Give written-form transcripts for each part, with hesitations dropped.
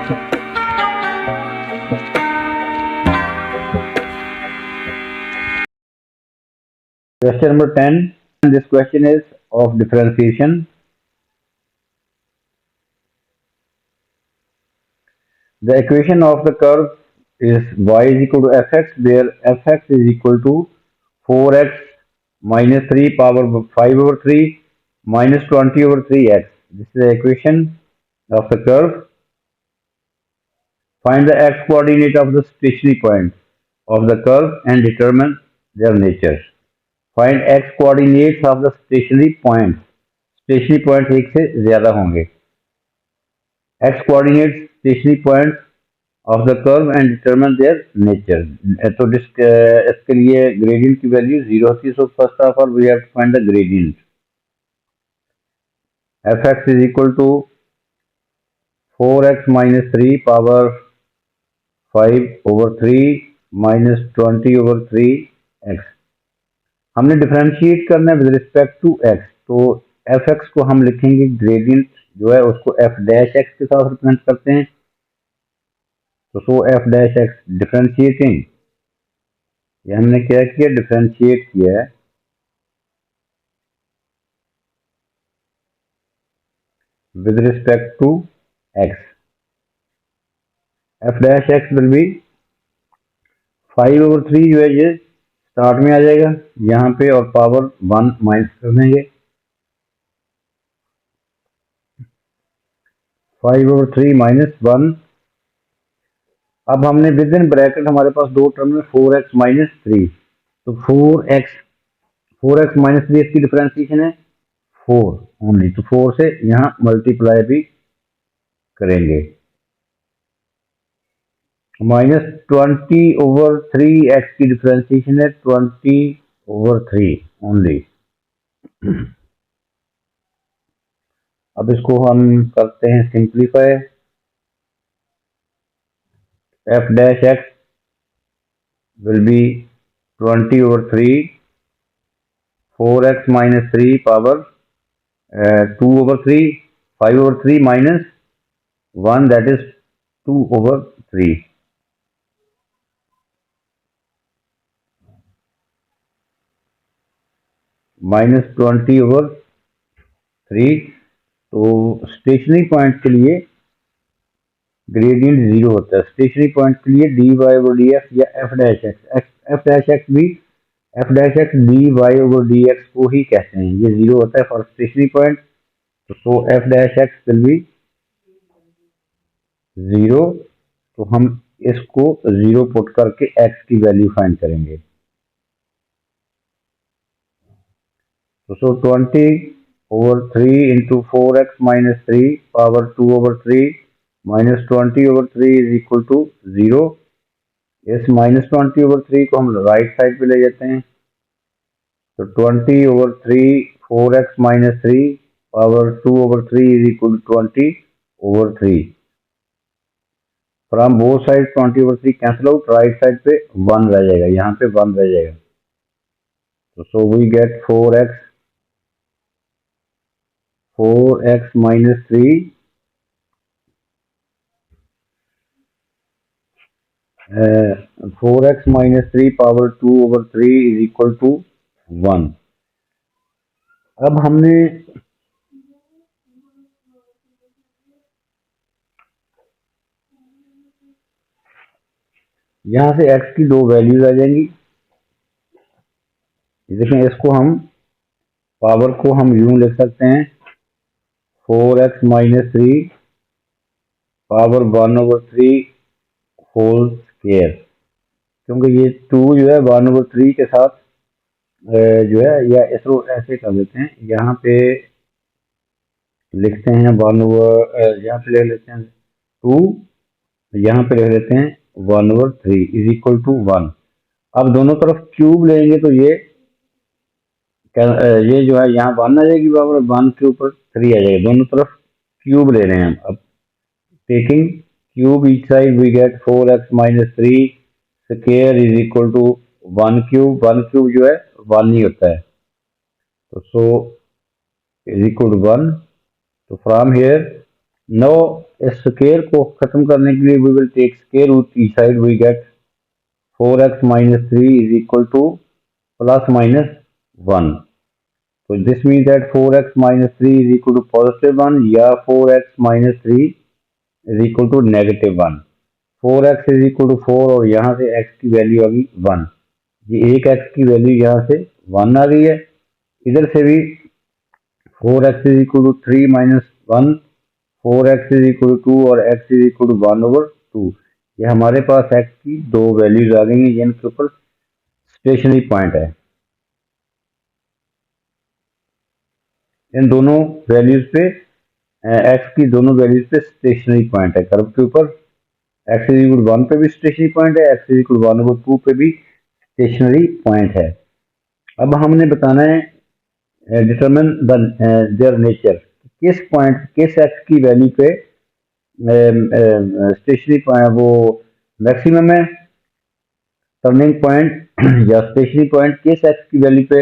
Question number 10. This question is of differentiation. The equation of the curve is y is equal to fx, where fx is equal to 4x minus 3 power 5 over 3 minus 20 over 3x. This is the equation of the curve. Find the x coordinate of the stationary points of the curve and determine their nature. Find x coordinates of the stationary points. Stationary points एक से ज्यादा होंगे. X coordinates stationary points of the curve and determine their nature. तो इसके लिए gradient की value 0 होती है. So first of all we have to find the gradient. Fx is equal to 4x minus 3 power 5 over 3 minus 20 over 3x. हमने differentiate करना है with respect to x. तो fx को हम लिखेंगे ग्रेडियंट जो है उसको f डैश x के साथ रिप्रेजेंट करते हैं. तो so f dash x differentiating, ये हमने क्या किया, डिफरेंशिएट किया है with respect to x. f dash x will be 5 over 3 जो है ये स्टार्ट में आ जाएगा यहाँ पे और पावर 1 माइनस कर देंगे. 5 over 3 माइनस 1. अब हमने विद इन ब्रैकेट हमारे पास दो टर्म में 4x माइनस 3. तो 4x माइनस 3 इसकी डिफरेंशिएशन है 4 ओनली. तो 4 से यहाँ मल्टीप्लाई भी करेंगे. माइनस 20 over 3x की डिफरेंशिएशन है 20 over 3 ओनली. अब इसको हम करते हैं simplify. f dash x will be 20 over 3 4x minus 3 power 2 over 3 5 over 3 minus 1, that is 2 over 3. Minus 20 over 3. तो स्टेशनरी पॉइंट के लिए ग्रेडियंट 0 होता है. स्टेशनरी पॉइंट के लिए dy over dx या f dash x भी f dash x dy over dx को ही कहते हैं. ये 0 होता है फॉर स्टेशनरी पॉइंट. तो f dash x will B 0. तो हम इसको 0 पुट करके x की वैल्यू फाइंड करेंगे. तो 20 over 3 into 4x minus 3 power 2 over 3 minus 20 over 3 is equal to 0. इस minus 20 over 3 को हम राइट साइड पे ले जाते हैं. तो 20 over 3 4x minus 3 power 2 over 3 is equal to 20 over 3. From both side 20 over 3 cancel out. Right side पे 1 रह जाएगा, यहाँ पे 1 रह जाएगा. तो so we get 4x minus 3 4x minus 3 power 2 over 3 is equal to 1. अब हमने यहां से x की दो वैल्यूज आ जाएंगी. देखें, इसको हम पावर को हम यूं लिख सकते हैं 4x minus 3 power 1 over 3 whole square. क्योंकि ये 2 जो है 1 over 3 के साथ जो है, या इसको ऐसे कर लेते हैं, यहाँ पे लिखते हैं 1 over, यहाँ पे लिख लेते हैं 2, यहाँ पे लिख लेते हैं 1 over 3 इज इक्वल टू 1. अब दोनों तरफ क्यूब लेंगे तो ये जो है यहाँ 1 आ जाएगी पावर, 1 के ऊपर 3 आ जाएगा. दोनों तरफ क्यूब ले रहे हैं हम. अब taking cube each side we get 4x minus 3 square is equal to 1 cube. 1 cube जो है 1 ही होता है. तो सो इज इक्वल टू 1. तो फ्रॉम हियर नो स्क्वायर को खत्म करने के लिए we will take square root each side, we get 4x minus 3 is equal to plus minus 1. So this means that 4x minus 3 is equal to positive 1 या 4x minus 3 is equal to negative 1. 4x is equal to 4 और यहाँ से x की value आ गई 1. ये एक x की value यहाँ से 1 आ गई है. इधर से भी 4x is equal to 3 minus 1, 4x is equal to 2 और x is equal to 1 over 2. ये हमारे पास x की दो वैल्यूज आ गई हैं, जिनके ऊपर स्टेशनरी पॉइंट है. इन दोनों वैल्यूज पे x की दोनों वैल्यूज पे स्टेशनरी पॉइंट है कर्व के ऊपर. x इज इक्वल 1 पे भी स्टेशनरी पॉइंट है, x इज इक्वल 1 ओवर 2 पे भी स्टेशनरी पॉइंट है. अब हमने बताना है डिटरमिन द देयर नेचर, किस पॉइंट किस x की वैल्यू पे स्टेशनरी पॉइंट वो मैक्सिमम है, टर्निंग पॉइंट या स्टेशनरी पॉइंट किस x की वैल्यू पे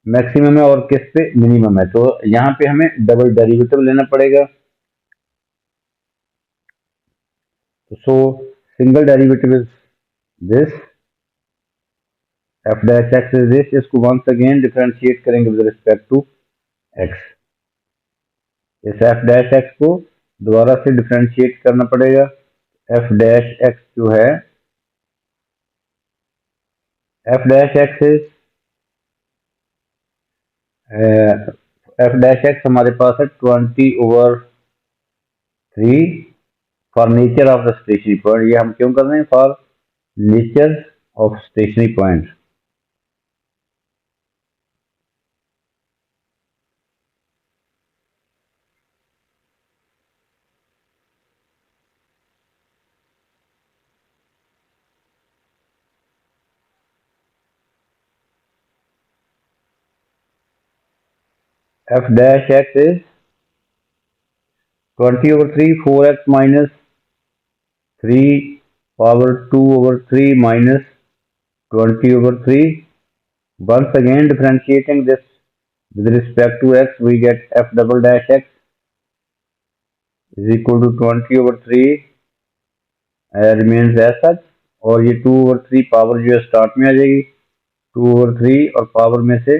मैक्सिमम है और किस पे मिनिमम है. तो यहाँ पे हमें डबल डेरिवेटिव लेना पड़ेगा. सो single derivative is this, f dash x is this. इसको वंस अगेन डिफरेंशिएट करेंगे विद रिस्पेक्ट टू x. इस f dash x को दोबारा से डिफरेंशिएट करना पड़ेगा. f dash x जो है, f dash x is f dash x हमारे पास है 20/3 for nature of the stationary point. ये हम क्यों कर रहे हैं? For nature of stationary point. f dash x is 20/3 4x minus 3 power 2/3 minus 20/3. Once again differentiating this with respect to x, we get f double dash x is equal to 20/3 remains as such. और ये 2/3 power जो है start में आ जाएगी, 2/3 और power में से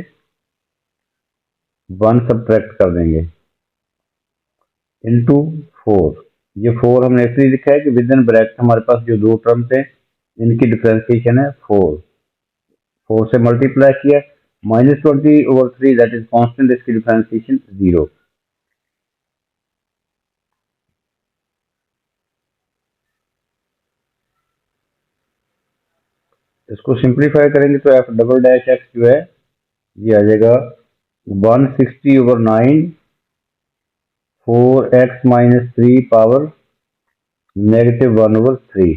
1 subtract कर देंगे इंटू 4. ये 4 हमने इसलिए लिखा है कि विद इन ब्रैकेट हमारे पास जो दो टर्म्स हैं इनकी डिफरेंशिएशन है 4. 4 से मल्टीप्लाई किया, -20/3 दैट इज कांस्टेंट, इसकी डिफरेंशिएशन 0. इसको सिंप्लीफाई करेंगे तो f डबल डैश एक्स जो है ये आ जाएगा 160/9 4x माइनस 3 पावर -1/3.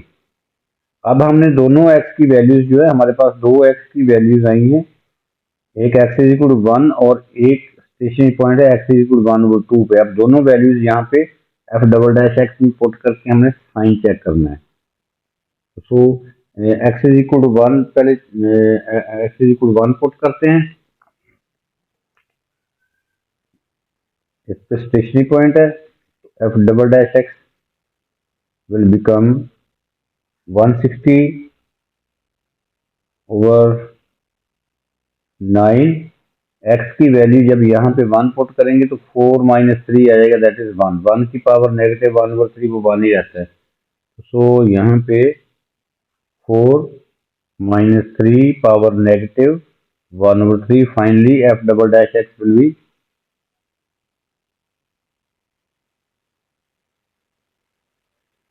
अब हमने दोनों x की वैल्यूज जो है, हमारे पास दो x की वैल्यूज आई हैं, एक x इज इक्वल टू 1 और एक स्टेशनरी पॉइंट है x इज इक्वल टू 1/2 पे. अब दोनों वैल्यूज यहाँ पे f डबल डैश एक्स में पुट करके हमने साइन चेक करना है. So x is equal to 1, पहले x is equal to 1 put करते हैं. इस पे स्टेशनरी पॉइंट है, f double dash x will become 160/9. x की वैल्यू जब यहाँ पे 1 पुट करेंगे तो 4 माइनस 3 आ जाएगा, दैट इज 1. 1 की पावर -1/3 वो 1 ही रहता है. सो यहाँ पे 4 minus 3 power -1/3. Finally f double dash x will be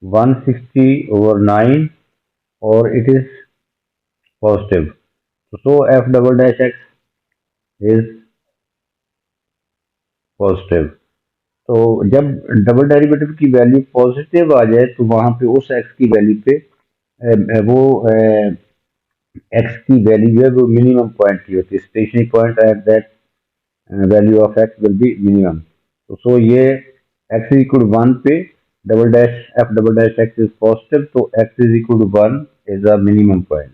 160/9 और it is positive. So f double dash x is positive. तो जब डबल डेरिवेटिव की वैल्यू पॉजिटिव आ जाए तो वहां पे उस x की वैल्यू पे वो x की वैल्यू जो है वो मिनिमम पॉइंट की होती है. Stationary point at that value of x will be minimum. तो सो ये x इज इक्वल 1 पे double dash f double dash x is positive, तो x is equal to 1 is a minimum point.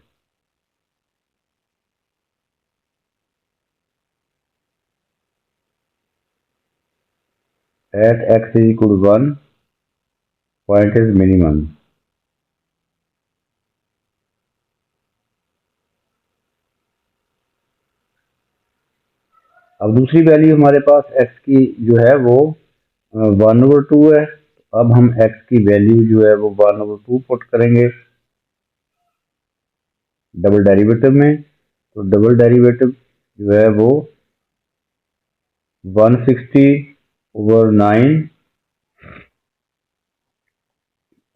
At x is equal to 1, point is minimum. अब दूसरी value हमारे पास x की जो है वो 1/2 है। अब हम x की वैल्यू जो है वो 1/2 पुट करेंगे डबल डेरिवेटिव में। तो डबल डेरिवेटिव जो है वो 160/9,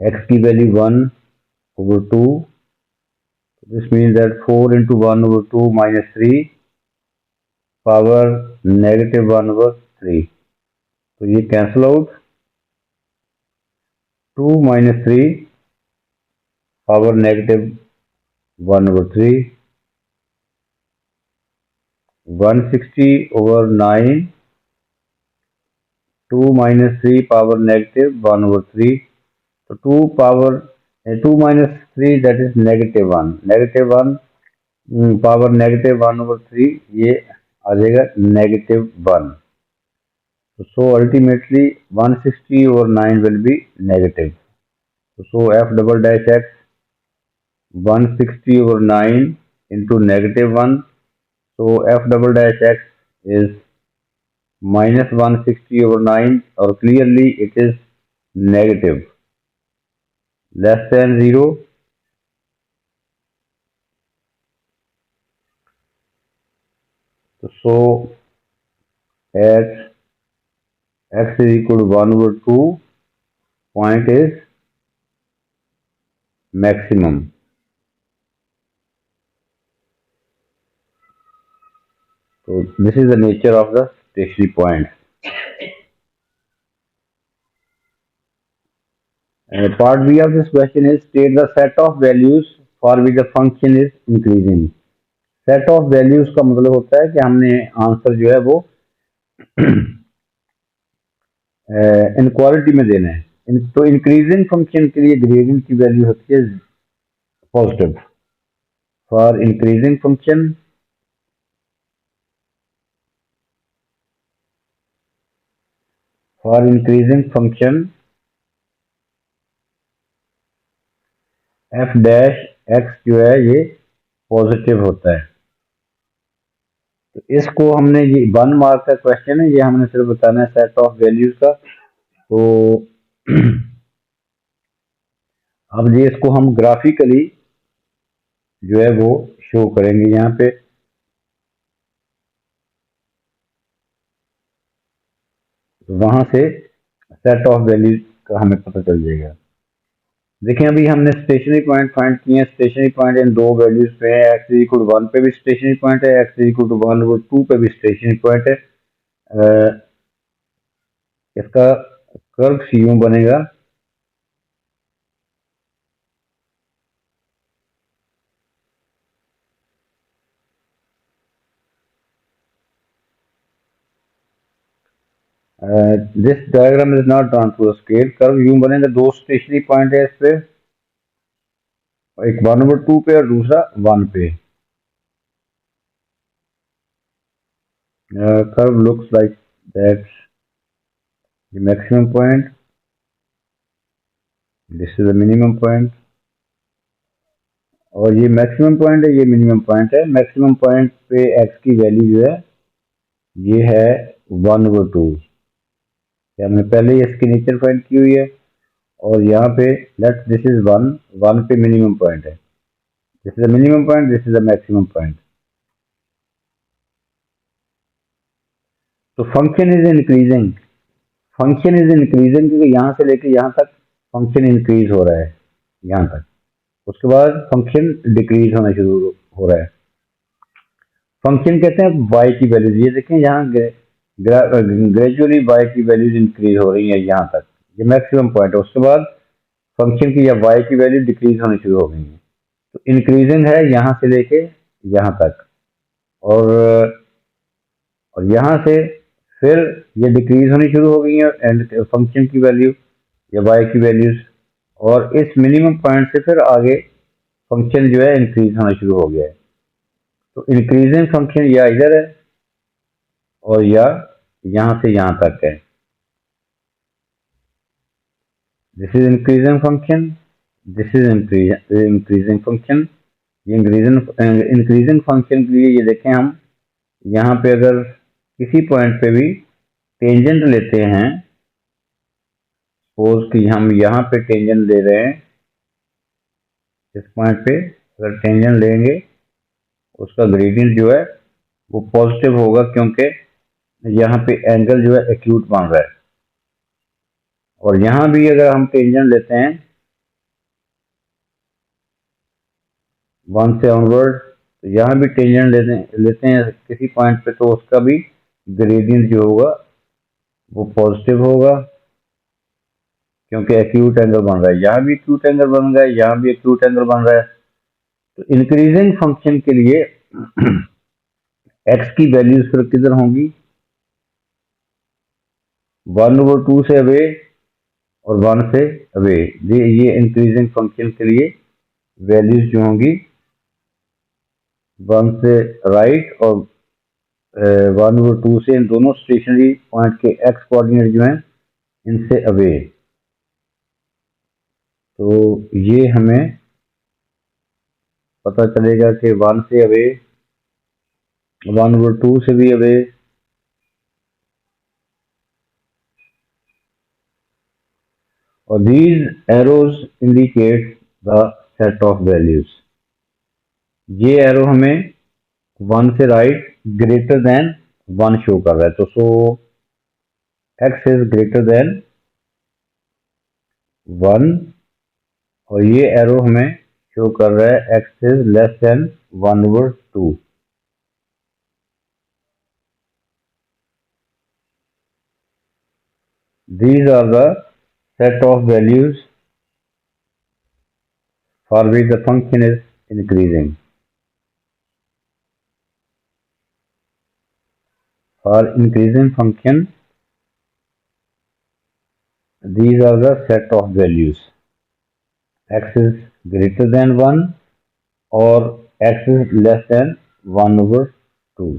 x की value 1/2। This means that 4 into 1/2 minus 3 power -1/3। तो ये cancel out. 2 minus 3 power -1/3। 160/9, 2 minus 3 power -1/3। तो 2 minus 3 that is -1, -1 पावर -1/3, ये आ जाएगा -1। So ultimately 160/9 will be negative. So f double dash x 160/9 into -1. So f double dash x is minus 160/9, or clearly it is negative, less than 0. So at x is equal to 1/2, point is maximum. So this is the nature of the stationary point. And part B of this question is state the set of values for which the function is increasing. Set of values का मतलब होता है कि हमने answer जो है वो inequality में देना है। तो इंक्रीजिंग फंक्शन के लिए ग्रेडियंट की वैल्यू होती है positive. For increasing function F dash x जो है ये पॉजिटिव होता है। तो इसको हमने, ये 1 मार्क का क्वेश्चन है, ये हमने सिर्फ बताना है सेट ऑफ वैल्यूज का। तो अब ये इसको हम ग्राफिकली जो है वो शो करेंगे यहाँ पे। तो वहां से सेट ऑफ वैल्यूज का हमें पता चल जाएगा। देखिए अभी हमने स्टेशनरी पॉइंट फाइंड किए हैं। स्टेशनरी पॉइंट इन दो वैल्यूज पे है। एक्स इज इक्वल 1 पे भी स्टेशनरी पॉइंट है, एक्स इज इक्वल टू 1/2 पे भी स्टेशनरी पॉइंट है। इसका कर्व यूं बनेगा। This diagram is not drawn to scale. Curve यूं बनेगा, दो स्टेशनरी पॉइंट है इस पे, एक 1/2 पे और दूसरा 1 पे। Curve looks like that. Maximum point, this is the minimum point, और ये मैक्सिमम पॉइंट है, ये मिनिमम पॉइंट है। मैक्सिमम पॉइंट पे एक्स की वैल्यू जो है ये है 1/2। हमने पहले ही इसकी नेचर फाइंड की हुई है। और यहाँ पे लेट दिस इज 1 पे मिनिमम पॉइंट है। This is the minimum point, this is the maximum point. तो function is increasing, function is increasing क्योंकि यहाँ से लेके यहाँ तक फंक्शन इंक्रीज हो रहा है, यहाँ तक। उसके बाद फंक्शन डिक्रीज होना शुरू हो रहा है। फंक्शन कहते हैं y की वैल्यूज। ये देखें यहाँ ग्रेजुअली y की वैल्यूज इंक्रीज हो रही है यहाँ तक, ये मैक्सिमम पॉइंट है। उसके बाद फंक्शन की या y की वैल्यू डिक्रीज होनी शुरू हो गई है। तो इंक्रीजिंग है यहाँ से लेके यहाँ तक, और यहाँ से फिर ये डिक्रीज होनी शुरू हो गई है एंड फंक्शन की वैल्यू या y की वैल्यूज। और इस मिनिमम पॉइंट से फिर आगे फंक्शन जो है इंक्रीज होना शुरू हो गया है। तो इंक्रीजिंग फंक्शन या इधर है और या यहाँ से यहाँ तक है। This is increasing function, this is increasing function. ये इंक्रीजिंग फंक्शन के लिए ये देखें हम यहाँ पे अगर किसी पॉइंट पे भी टेंजेंट लेते हैं, सपोज कि हम यहाँ पे टेंजेंट ले रहे हैं, इस पॉइंट पे अगर टेंजेंट लेंगे उसका ग्रेडियंट जो है वो पॉजिटिव होगा, क्योंकि यहाँ पे एंगल जो है एक्यूट बन रहा है। और यहाँ भी अगर हम टेंजेंट लेते हैं 1 से ऑनवर्ड, तो यहाँ भी टेंजेंट लेते हैं किसी पॉइंट पे, तो उसका भी ग्रेडियंट जो होगा वो पॉजिटिव होगा, क्योंकि एक्यूट एंगल बन रहा है। यहाँ भी एक्यूट एंगल बन रहा है, यहाँ भी एक्यूट एंगल बन रहा है। तो इंक्रीजिंग फंक्शन के लिए एक्स की वैल्यूज फिर किधर होंगी, 1/2 से अवे और 1 से अवे। ये इंक्रीजिंग फंक्शन के लिए वैल्यूज जो होंगी 1 से राइट और 1/2 से, इन दोनों स्टेशनरी पॉइंट के एक्स कोऑर्डिनेट जो हैं इनसे अवे। तो ये हमें पता चलेगा कि 1 से अवे, 1/2 से भी अवे, और these arrows indicate the set of values। ये एरो हमें 1 से राइट ग्रेटर देन 1 शो कर रहा है, तो सो x इज ग्रेटर देन 1, और ये एरो हमें शो कर रहा है x is less than 1/2। These are the set of values for which the function is increasing। For increasing function, these are the set of values, x is greater than 1 or x is less than 1/2।